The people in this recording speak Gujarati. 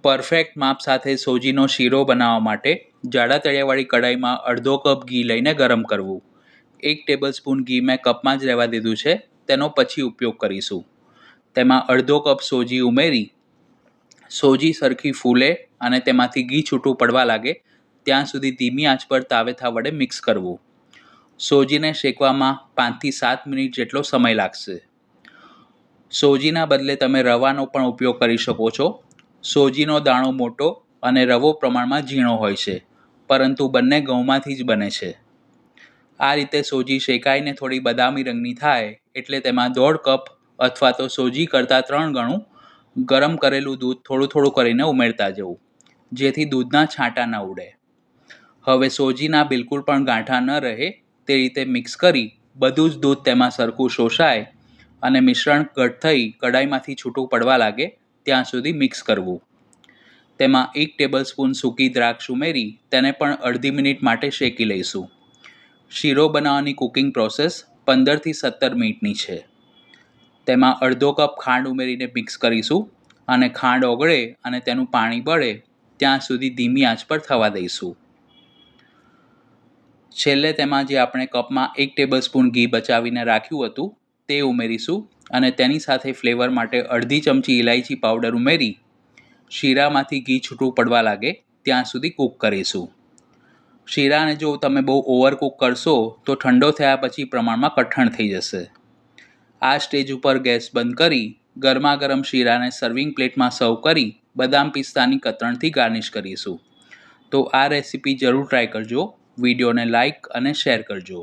પરફેક્ટ માપ સાથે સોજીનો શીરો બનાવવા માટે જાડા તળિયાવાળી કઢાઈમાં અડધો કપ ઘી લઈને ગરમ કરવું. 1 ટેબલસ્પૂન ઘી મેં કપમાં જ રહેવા દીધું છે, તેનો પછી ઉપયોગ કરીશું. તેમાં અડધો કપ સોજી ઉમેરી સોજી સરખી ફૂલે અને તેમાંથી ઘી છૂટું પડવા લાગે ત્યાં સુધી ધીમી આંચ પર તાવેથા વડે મિક્સ કરવું. સોજીને શેકવામાં 5 થી 7 મિનિટ જેટલો સમય લાગશે. સોજીના બદલે તમે રવાનો પણ ઉપયોગ કરી શકો છો. સોજીનો દાણો મોટો અને રવો પ્રમાણમાં ઝીણો હોય છે, પરંતુ બંને ઘઉંમાંથી જ બને છે. આ રીતે સોજી શેકાઈને થોડી બદામી રંગની થાય એટલે તેમાં 1.5 કપ અથવા તો સોજી કરતાં 3 ગણું ગરમ કરેલું દૂધ થોડું થોડું કરીને ઉમેરતા જવું, જેથી દૂધના છાંટા ન ઉડે. હવે સોજીના બિલકુલ પણ ગાંઠા ન રહે તે રીતે મિક્સ કરી બધું જ દૂધ તેમાં સરખું શોષાય અને મિશ્રણ ઘટ થઈ કઢાઈમાંથી છૂટું પડવા લાગે ત્યાં સુધી મિક્સ કરવું. તેમાં 1 ટેબલસ્પૂન સૂકી દ્રાક્ષ ઉમેરી તેને પણ અડધી મિનિટ માટે શેકી લઈશું. શીરો બનાવવાની કુકિંગ પ્રોસેસ 15 થી 17 મિનિટની છે. તેમાં અડધો કપ ખાંડ ઉમેરીને મિક્સ કરીશું અને ખાંડ ઓગળે અને તેનું પાણી બળે ત્યાં સુધી ધીમી આંચ પર થવા દઈશું. છેલ્લે તેમાં જે આપણે કપમાં 1 ટેબલસ્પૂન ઘી બચાવીને રાખ્યું હતું તે ઉમેરીશું અને તેની સાથે ફ્લેવર માટે અડધી ચમચી ઇલાયચી પાવડર ઉમેરી શીરામાંથી ઘી છૂટું પડવા લાગે ત્યાં સુધી કૂક કરીશું. શીરાને જો તમે બહુ ઓવરકૂક કરશો તો ઠંડો થયા પછી પ્રમાણમાં કઠણ થઈ જશે. આ સ્ટેજ ઉપર ગેસ બંધ કરી ગરમા ગરમ શીરાને સર્વિંગ પ્લેટમાં સર્વ કરી બદામ પિસ્તાની કતરણથી ગાર્નિશ કરીશું. તો આ રેસીપી જરૂર ટ્રાય કરજો. વિડીયોને લાઇક અને શેર કરજો.